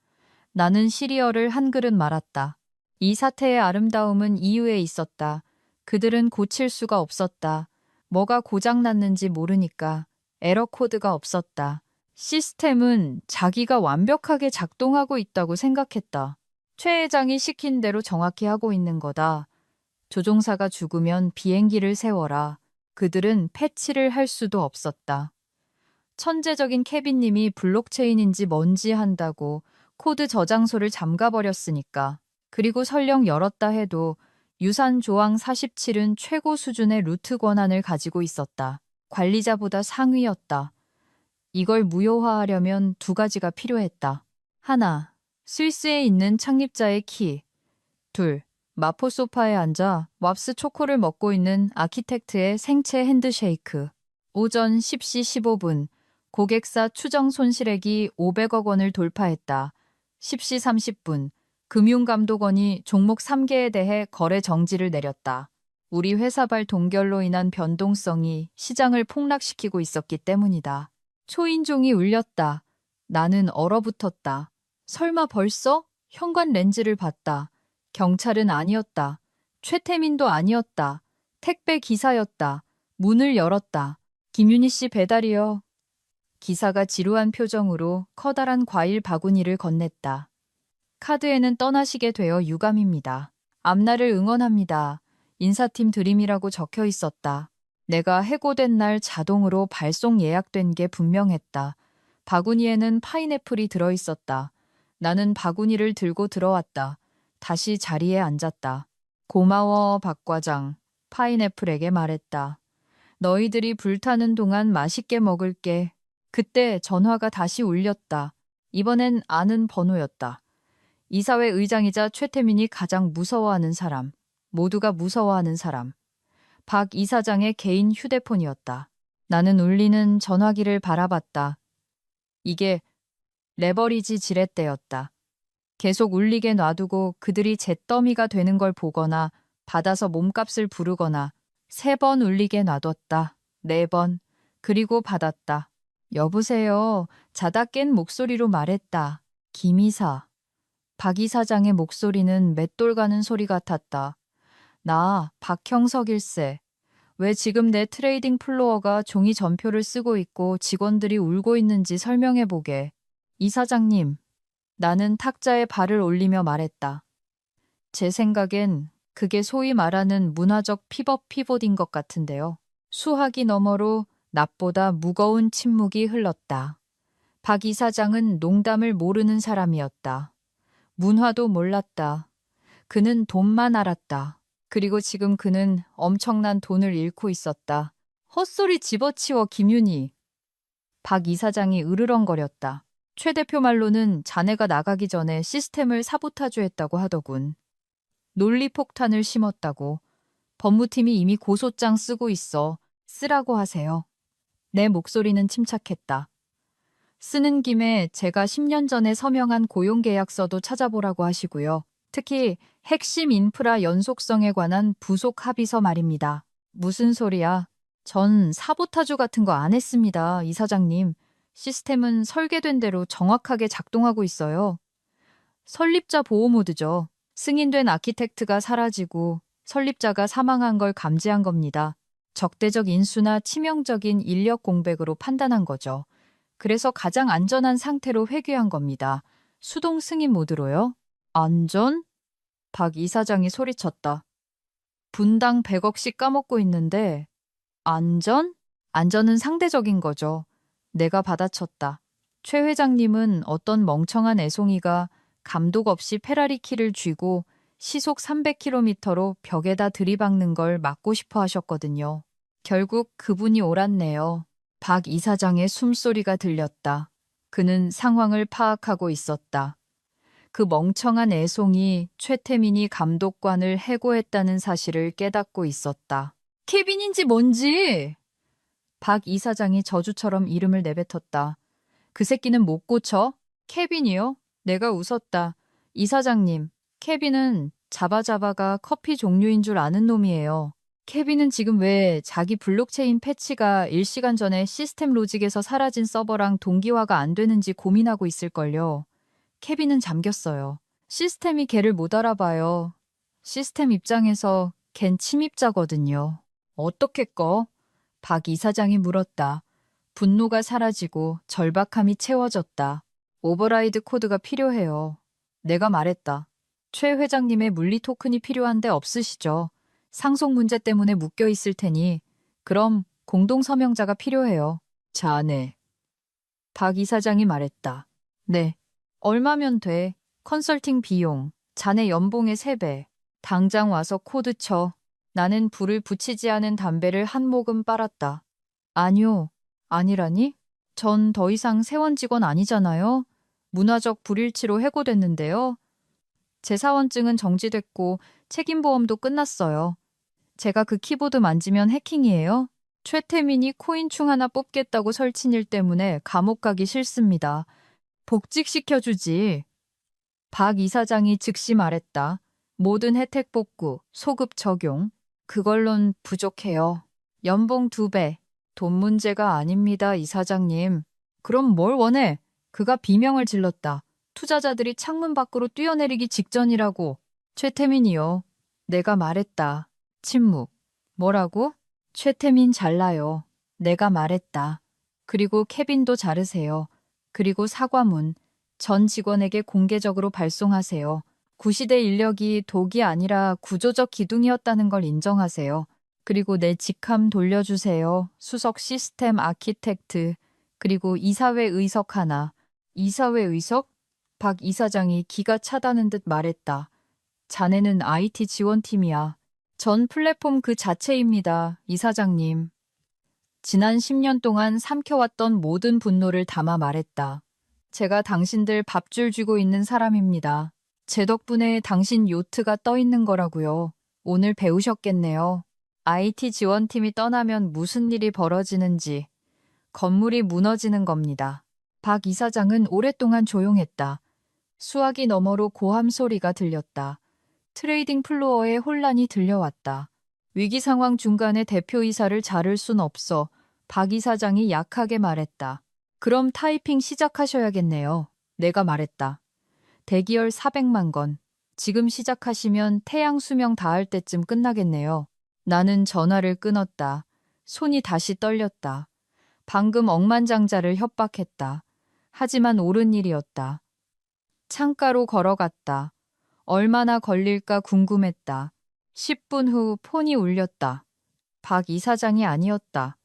S1: 나는 시리얼을 한 그릇 말았다. 이 사태의 아름다움은 이유에 있었다. 그들은 고칠 수가 없었다. 뭐가 고장났는지 모르니까. 에러 코드가 없었다. 시스템은 자기가 완벽하게 작동하고 있다고 생각했다. 최 회장이 시킨 대로 정확히 하고 있는 거다. 조종사가 죽으면 비행기를 세워라. 그들은 패치를 할 수도 없었다. 천재적인 케빈님이 블록체인인지 뭔지 한다고 코드 저장소를 잠가버렸으니까. 그리고 설령 열었다 해도 유산 조항 47은 최고 수준의 루트 권한을 가지고 있었다. 관리자보다 상위였다. 이걸 무효화하려면 두 가지가 필요했다. 하나, 스위스에 있는 창립자의 키. 둘, 마포 소파에 앉아 왑스 초코를 먹고 있는 아키텍트의 생체 핸드쉐이크. 오전 10시 15분, 고객사 추정 손실액이 500억 원을 돌파했다. 10시 30분, 금융감독원이 종목 3개에 대해 거래 정지를 내렸다. 우리 회사발 동결로 인한 변동성이 시장을 폭락시키고 있었기 때문이다. 초인종이 울렸다. 나는 얼어붙었다. 설마 벌써? 현관 렌즈를 봤다. 경찰은 아니었다. 최태민도 아니었다. 택배 기사였다. 문을 열었다. 김윤희 씨 배달이요. 기사가 지루한 표정으로 커다란 과일 바구니를 건넸다. 카드에는 떠나시게 되어 유감입니다. 앞날을 응원합니다. 인사팀 드림이라고 적혀 있었다. 내가 해고된 날 자동으로 발송 예약된 게 분명했다. 바구니에는 파인애플이 들어있었다. 나는 바구니를 들고 들어왔다. 다시 자리에 앉았다. 고마워, 박 과장. 파인애플에게 말했다. 너희들이 불타는 동안 맛있게 먹을게. 그때 전화가 다시 울렸다. 이번엔 아는 번호였다. 이사회 의장이자 최태민이 가장 무서워하는 사람. 모두가 무서워하는 사람. 박 이사장의 개인 휴대폰이었다. 나는 울리는 전화기를 바라봤다. 이게 레버리지 지렛대였다. 계속 울리게 놔두고 그들이 잿더미가 되는 걸 보거나 받아서 몸값을 부르거나 3번 울리게 놔뒀다. 4번. 그리고 받았다. 여보세요. 자다 깬 목소리로 말했다. 김 이사. 박 이사장의 목소리는 맷돌 가는 소리 같았다. 나 박형석일세. 왜 지금 내 트레이딩 플로어가 종이 전표를 쓰고 있고 직원들이 울고 있는지 설명해 보게. 이사장님, 나는 탁자에 발을 올리며 말했다. 제 생각엔 그게 소위 말하는 문화적 피벗인 것 같은데요. 수화기 너머로 낯보다 무거운 침묵이 흘렀다. 박 이사장은 농담을 모르는 사람이었다. 문화도 몰랐다. 그는 돈만 알았다. 그리고 지금 그는 엄청난 돈을 잃고 있었다. 헛소리 집어치워 김윤희. 박 이사장이 으르렁거렸다. 최 대표 말로는 자네가 나가기 전에 시스템을 사보타주했다고 하더군. 논리폭탄을 심었다고. 법무팀이 이미 고소장 쓰고 있어. 쓰라고 하세요. 내 목소리는 침착했다. 쓰는 김에 제가 10년 전에 서명한 고용계약서도 찾아보라고 하시고요. 특히 핵심 인프라 연속성에 관한 부속 합의서 말입니다. 무슨 소리야? 전 사보타주 같은 거 안 했습니다, 이사장님. 시스템은 설계된 대로 정확하게 작동하고 있어요. 설립자 보호 모드죠. 승인된 아키텍트가 사라지고 설립자가 사망한 걸 감지한 겁니다. 적대적 인수나 치명적인 인력 공백으로 판단한 거죠. 그래서 가장 안전한 상태로 회귀한 겁니다. 수동 승인 모드로요. 안전? 박 이사장이 소리쳤다. 분당 100억씩 까먹고 있는데 안전? 안전은 상대적인 거죠. 내가 받아쳤다. 최 회장님은 어떤 멍청한 애송이가 감독 없이 페라리 키를 쥐고 시속 300km로 벽에다 들이박는 걸 막고 싶어 하셨거든요. 결국 그분이 옳았네요. 박 이사장의 숨소리가 들렸다. 그는 상황을 파악하고 있었다. 그 멍청한 애송이 최태민이 감독관을 해고했다는 사실을 깨닫고 있었다. 케빈인지 뭔지! 박 이사장이 저주처럼 이름을 내뱉었다. 그 새끼는 못 고쳐? 케빈이요? 내가 웃었다. 이사장님, 케빈은 자바자바가 커피 종류인 줄 아는 놈이에요. 케빈은 지금 왜 자기 블록체인 패치가 1시간 전에 시스템 로직에서 사라진 서버랑 동기화가 안 되는지 고민하고 있을걸요. 케빈은 잠겼어요. 시스템이 걔를 못 알아봐요. 시스템 입장에서 걘 침입자거든요. 어떻게 꺼? 박 이사장이 물었다. 분노가 사라지고 절박함이 채워졌다. 오버라이드 코드가 필요해요. 내가 말했다. 최 회장님의 물리 토큰이 필요한데 없으시죠? 상속 문제 때문에 묶여 있을 테니 그럼 공동 서명자가 필요해요. 자네. 박 이사장이 말했다. 네. 얼마면 돼? 컨설팅 비용. 자네 연봉의 3배. 당장 와서 코드 쳐. 나는 불을 붙이지 않은 담배를 한 모금 빨았다. 아니요. 아니라니? 전 더 이상 세원 직원 아니잖아요. 문화적 불일치로 해고됐는데요. 제 사원증은 정지됐고 책임보험도 끝났어요. 제가 그 키보드 만지면 해킹이에요? 최태민이 코인충 하나 뽑겠다고 설친 일 때문에 감옥 가기 싫습니다. 복직시켜주지. 박 이사장이 즉시 말했다. 모든 혜택 복구, 소급 적용. 그걸론 부족해요. 연봉 2배. 돈 문제가 아닙니다, 이사장님. 그럼 뭘 원해? 그가 비명을 질렀다. 투자자들이 창문 밖으로 뛰어내리기 직전이라고. 최태민이요. 내가 말했다. 침묵. 뭐라고? 최태민 잘라요. 내가 말했다. 그리고 케빈도 자르세요. 그리고 사과문. 전 직원에게 공개적으로 발송하세요. 구시대 인력이 독이 아니라 구조적 기둥이었다는 걸 인정하세요. 그리고 내 직함 돌려주세요. 수석 시스템 아키텍트. 그리고 이사회 의석 하나. 이사회 의석? 박 이사장이 기가 차다는 듯 말했다. 자네는 IT 지원팀이야. 전 플랫폼 그 자체입니다, 이사장님. 지난 10년 동안 삼켜왔던 모든 분노를 담아 말했다. 제가 당신들 밥줄 쥐고 있는 사람입니다. 제 덕분에 당신 요트가 떠 있는 거라고요. 오늘 배우셨겠네요. IT 지원팀이 떠나면 무슨 일이 벌어지는지. 건물이 무너지는 겁니다. 박 이사장은 오랫동안 조용했다. 수화기 너머로 고함 소리가 들렸다. 트레이딩 플로어에 혼란이 들려왔다. 위기 상황 중간에 대표이사를 자를 순 없어. 박 이사장이 약하게 말했다. 그럼 타이핑 시작하셔야겠네요. 내가 말했다. 대기열 400만 건. 지금 시작하시면 태양 수명 다할 때쯤 끝나겠네요. 나는 전화를 끊었다. 손이 다시 떨렸다. 방금 억만장자를 협박했다. 하지만 옳은 일이었다. 창가로 걸어갔다. 얼마나 걸릴까 궁금했다. 10분 후 폰이 울렸다. 박 이사장이 아니었다.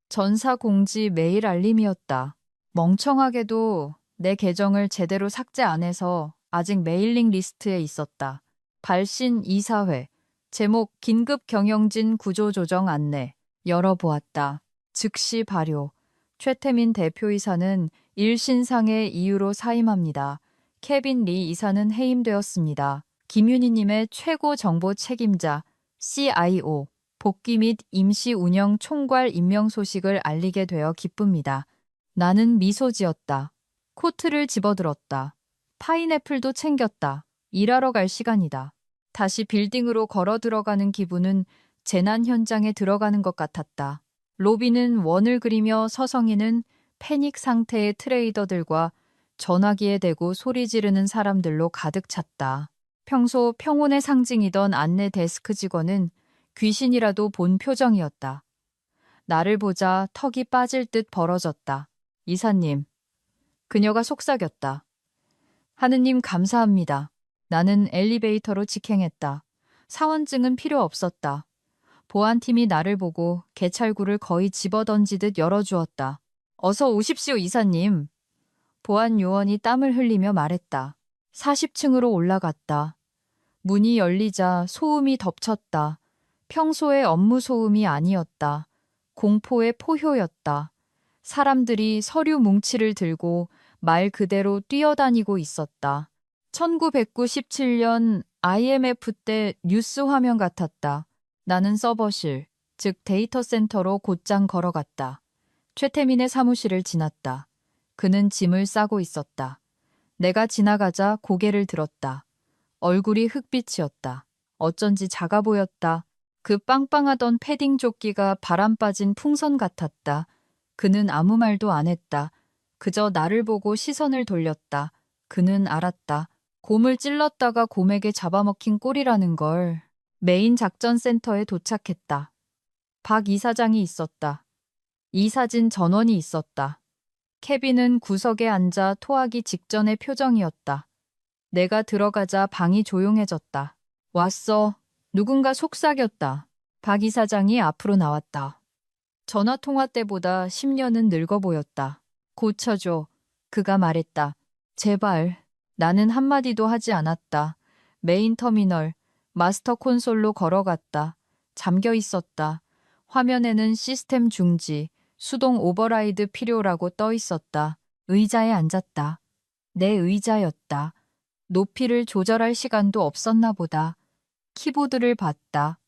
S1: 전사 공지 메일 알림이었다. 멍청하게도 내 계정을 제대로 삭제 안 해서 아직 메일링 리스트에 있었다. 발신 이사회. 제목 긴급 경영진 구조조정 안내. 열어보았다. 즉시 발효. 최태민 대표이사는 일신상의 이유로 사임합니다. 케빈 리 이사는 해임되었습니다. 김윤희님의 최고 정보 책임자 CIO 복귀 및 임시 운영 총괄 임명 소식을 알리게 되어 기쁩니다. 나는 미소 지었다. 코트를 집어들었다. 파인애플도 챙겼다. 일하러 갈 시간이다. 다시 빌딩으로 걸어 들어가는 기분은 재난 현장에 들어가는 것 같았다. 로비는 원을 그리며 서성이는 패닉 상태의 트레이더들과 전화기에 대고 소리 지르는 사람들로 가득 찼다. 평소 평온의 상징이던 안내 데스크 직원은 귀신이라도 본 표정이었다. 나를 보자 턱이 빠질 듯 벌어졌다. 이사님. 그녀가 속삭였다. 하느님 감사합니다. 나는 엘리베이터로 직행했다. 사원증은 필요 없었다. 보안팀이 나를 보고 개찰구를 거의 집어던지듯 열어주었다. 어서 오십시오, 이사님. 보안 요원이 땀을 흘리며 말했다. 40층으로 올라갔다. 문이 열리자 소음이 덮쳤다. 평소의 업무 소음이 아니었다. 공포의 포효였다. 사람들이 서류 뭉치를 들고 말 그대로 뛰어다니고 있었다. 1997년 IMF 때 뉴스 화면 같았다. 나는 서버실, 즉 데이터 센터로 곧장 걸어갔다. 최태민의 사무실을 지났다. 그는 짐을 싸고 있었다. 내가 지나가자 고개를 들었다. 얼굴이 흑빛이었다. 어쩐지 작아 보였다. 그 빵빵하던 패딩 조끼가 바람 빠진 풍선 같았다. 그는 아무 말도 안 했다. 그저 나를 보고 시선을 돌렸다. 그는 알았다. 곰을 찔렀다가 곰에게 잡아먹힌 꼴이라는 걸. 메인 작전센터에 도착했다. 박 이사장이 있었다. 이사진 전원이 있었다. 케빈은 구석에 앉아 토하기 직전의 표정이었다. 내가 들어가자 방이 조용해졌다. 왔어. 누군가 속삭였다. 박 이사장이 앞으로 나왔다. 전화통화 때보다 10년은 늙어 보였다. 고쳐줘. 그가 말했다. 제발. 나는 한마디도 하지 않았다. 메인 터미널, 마스터 콘솔로 걸어갔다. 잠겨 있었다. 화면에는 시스템 중지, 수동 오버라이드 필요라고 떠 있었다. 의자에 앉았다. 내 의자였다. 높이를 조절할 시간도 없었나 보다. 키보드를 봤다.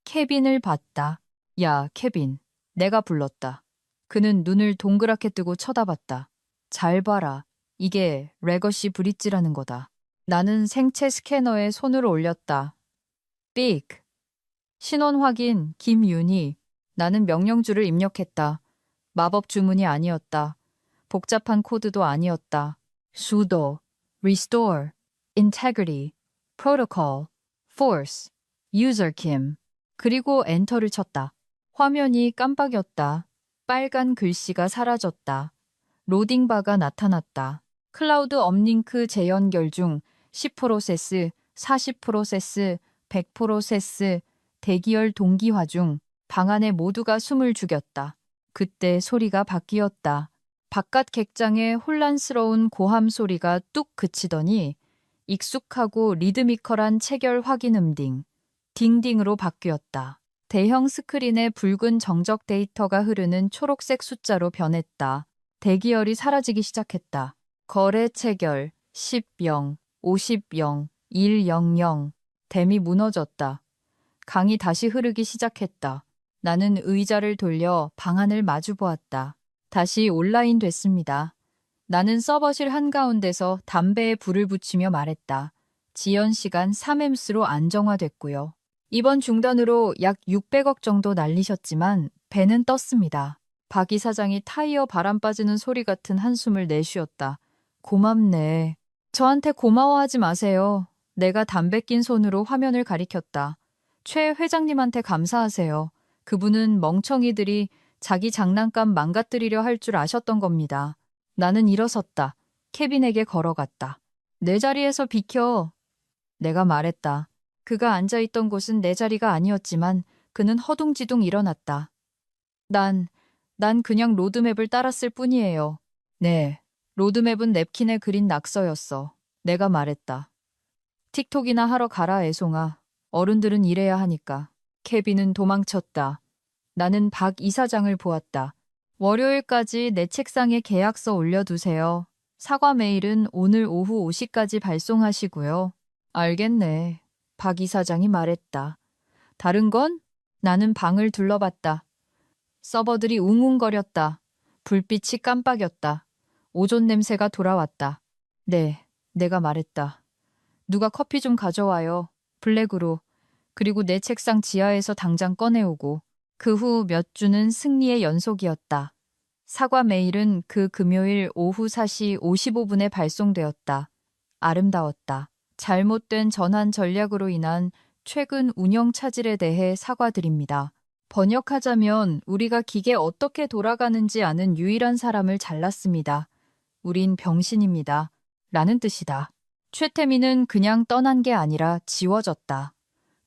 S1: 케빈을 봤다. 야, 케빈. 내가 불렀다. 그는 눈을 동그랗게 뜨고 쳐다봤다. 잘 봐라. 이게 레거시 브릿지라는 거다. 나는 생체 스캐너에 손을 올렸다. 삑. 신원 확인, 김윤희. 나는 명령줄을 입력했다. 마법 주문이 아니었다. 복잡한 코드도 아니었다. sudo, restore, integrity, protocol, force, user kim. 그리고 엔터를 쳤다. 화면이 깜빡였다. 빨간 글씨가 사라졌다. 로딩바가 나타났다. 클라우드 업링크 재연결 중 10프로세스, 40프로세스, 100프로세스, 대기열 동기화 중 방 안에 모두가 숨을 죽였다. 그때 소리가 바뀌었다. 바깥 객장의 혼란스러운 고함 소리가 뚝 그치더니 익숙하고 리드미컬한 체결 확인 음딩, 딩딩으로 바뀌었다. 대형 스크린에 붉은 정적 데이터가 흐르는 초록색 숫자로 변했다. 대기열이 사라지기 시작했다. 거래 체결 10영, 50영, 100. 댐이 무너졌다. 강이 다시 흐르기 시작했다. 나는 의자를 돌려 방안을 마주 보았다. 다시 온라인 됐습니다. 나는 서버실 한가운데서 담배에 불을 붙이며 말했다. 지연 시간 3엠스로 안정화됐고요. 이번 중단으로 약 600억 정도 날리셨지만 배는 떴습니다. 박 이사장이 타이어 바람 빠지는 소리 같은 한숨을 내쉬었다. 고맙네. 저한테 고마워하지 마세요. 내가 담배 낀 손으로 화면을 가리켰다. 최 회장님한테 감사하세요. 그분은 멍청이들이 자기 장난감 망가뜨리려 할 줄 아셨던 겁니다. 나는 일어섰다. 케빈에게 걸어갔다. 내 자리에서 비켜. 내가 말했다. 그가 앉아있던 곳은 내 자리가 아니었지만 그는 허둥지둥 일어났다. 난 그냥 로드맵을 따랐을 뿐이에요. 네. 로드맵은 냅킨에 그린 낙서였어. 내가 말했다. 틱톡이나 하러 가라, 애송아. 어른들은 일해야 하니까. 케빈은 도망쳤다. 나는 박 이사장을 보았다. 월요일까지 내 책상에 계약서 올려두세요. 사과 메일은 오늘 오후 5시까지 발송하시고요. 알겠네. 박 이사장이 말했다. 다른 건? 나는 방을 둘러봤다. 서버들이 웅웅거렸다. 불빛이 깜빡였다. 오존 냄새가 돌아왔다. 네, 내가 말했다. 누가 커피 좀 가져와요. 블랙으로. 그리고 내 책상 지하에서 당장 꺼내오고. 그 후 몇 주는 승리의 연속이었다. 사과 메일은 그 금요일 오후 4시 55분에 발송되었다. 아름다웠다. 잘못된 전환 전략으로 인한 최근 운영 차질에 대해 사과드립니다. 번역하자면 우리가 기계 어떻게 돌아가는지 아는 유일한 사람을 잘랐습니다. 우린 병신입니다. 라는 뜻이다. 최태민은 그냥 떠난 게 아니라 지워졌다.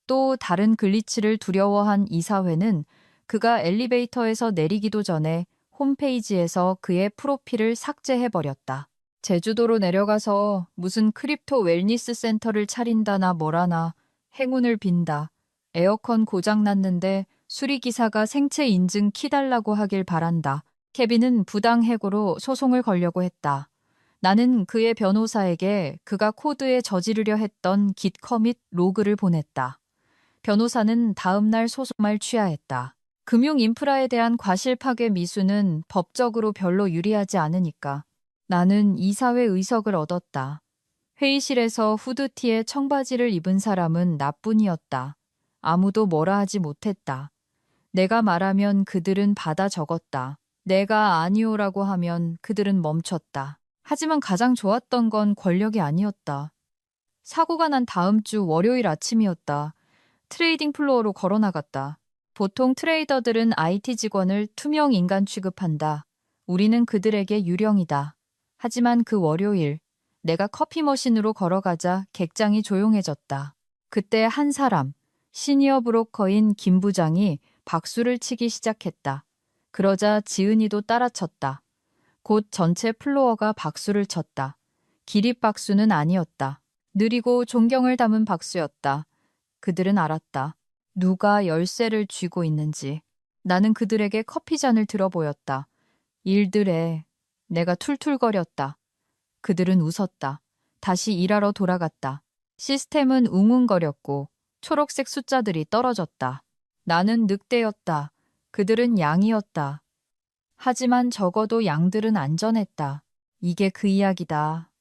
S1: 또 다른 글리치를 두려워한 이사회는 그가 엘리베이터에서 내리기도 전에 홈페이지에서 그의 프로필을 삭제해버렸다. 제주도로 내려가서 무슨 크립토 웰니스 센터를 차린다나 뭐라나 행운을 빈다. 에어컨 고장났는데 수리기사가 생체 인증 키 달라고 하길 바란다. 케빈은 부당 해고로 소송을 걸려고 했다. 나는 그의 변호사에게 그가 코드에 저지르려 했던 git 커밋 로그를 보냈다. 변호사는 다음 날 소송을 취하했다. 금융 인프라에 대한 과실 파괴 미수는 법적으로 별로 유리하지 않으니까. 나는 이사회 의석을 얻었다. 회의실에서 후드티에 청바지를 입은 사람은 나뿐이었다. 아무도 뭐라 하지 못했다. 내가 말하면 그들은 받아 적었다. 내가 아니오라고 하면 그들은 멈췄다. 하지만 가장 좋았던 건 권력이 아니었다. 사고가 난 다음 주 월요일 아침이었다. 트레이딩 플로어로 걸어나갔다. 보통 트레이더들은 IT 직원을 투명 인간 취급한다. 우리는 그들에게 유령이다. 하지만 그 월요일, 내가 커피 머신으로 걸어가자 객장이 조용해졌다. 그때 한 사람, 시니어 브로커인 김 부장이 박수를 치기 시작했다. 그러자 지은이도 따라쳤다. 곧 전체 플로어가 박수를 쳤다. 기립박수는 아니었다. 느리고 존경을 담은 박수였다. 그들은 알았다. 누가 열쇠를 쥐고 있는지. 나는 그들에게 커피잔을 들어보였다. 일들에 내가 툴툴거렸다. 그들은 웃었다. 다시 일하러 돌아갔다. 시스템은 웅웅거렸고 초록색 숫자들이 떨어졌다. 나는 늑대였다. 그들은 양이었다. 하지만 적어도 양들은 안전했다. 이게 그 이야기다.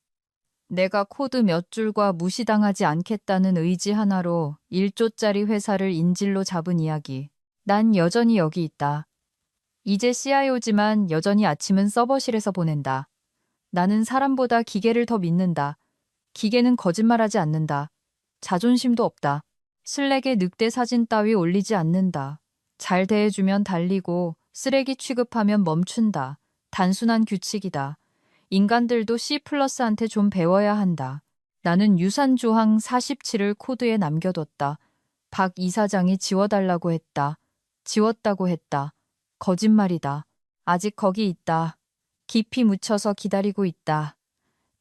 S1: 내가 코드 몇 줄과 무시당하지 않겠다는 의지 하나로 1조짜리 회사를 인질로 잡은 이야기. 난 여전히 여기 있다. 이제 CIO지만 여전히 아침은 서버실에서 보낸다. 나는 사람보다 기계를 더 믿는다. 기계는 거짓말하지 않는다. 자존심도 없다. 슬랙에 늑대 사진 따위 올리지 않는다. 잘 대해주면 달리고 쓰레기 취급하면 멈춘다. 단순한 규칙이다. 인간들도 C++한테 좀 배워야 한다. 나는 유산조항 47을 코드에 남겨뒀다. 박 이사장이 지워달라고 했다. 지웠다고 했다. 거짓말이다. 아직 거기 있다. 깊이 묻혀서 기다리고 있다.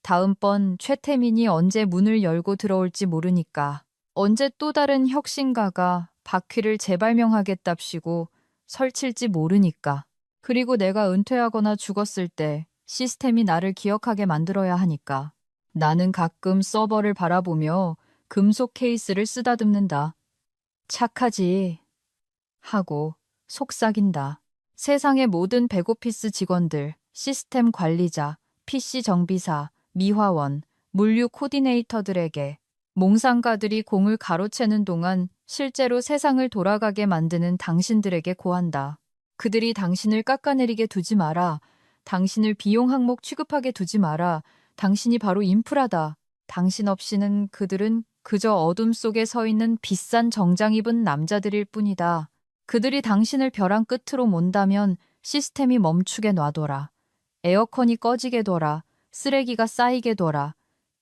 S1: 다음번 최태민이 언제 문을 열고 들어올지 모르니까. 언제 또 다른 혁신가가 바퀴를 재발명하겠답시고 설칠지 모르니까. 그리고 내가 은퇴하거나 죽었을 때 시스템이 나를 기억하게 만들어야 하니까. 나는 가끔 서버를 바라보며 금속 케이스를 쓰다듬는다. 착하지. 하고 속삭인다. 세상의 모든 백오피스 직원들, 시스템 관리자, PC 정비사, 미화원, 물류 코디네이터들에게 몽상가들이 공을 가로채는 동안 실제로 세상을 돌아가게 만드는 당신들에게 고한다. 그들이 당신을 깎아내리게 두지 마라. 당신을 비용 항목 취급하게 두지 마라. 당신이 바로 인프라다. 당신 없이는 그들은 그저 어둠 속에 서 있는 비싼 정장 입은 남자들일 뿐이다. 그들이 당신을 벼랑 끝으로 몬다면 시스템이 멈추게 놔둬라. 에어컨이 꺼지게 둬라. 쓰레기가 쌓이게 둬라.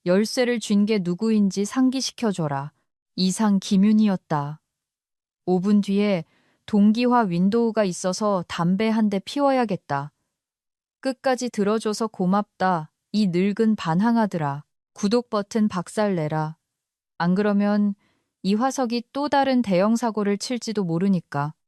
S1: 열쇠를 쥔 게 누구인지 상기시켜줘라. 이상 김윤이었다. 5분 뒤에 동기화 윈도우가 있어서 담배 한 대 피워야겠다. 끝까지 들어줘서 고맙다. 이 늙은 반항아들아. 구독 버튼 박살내라. 안 그러면 이 화석이 또 다른 대형 사고를 칠지도 모르니까.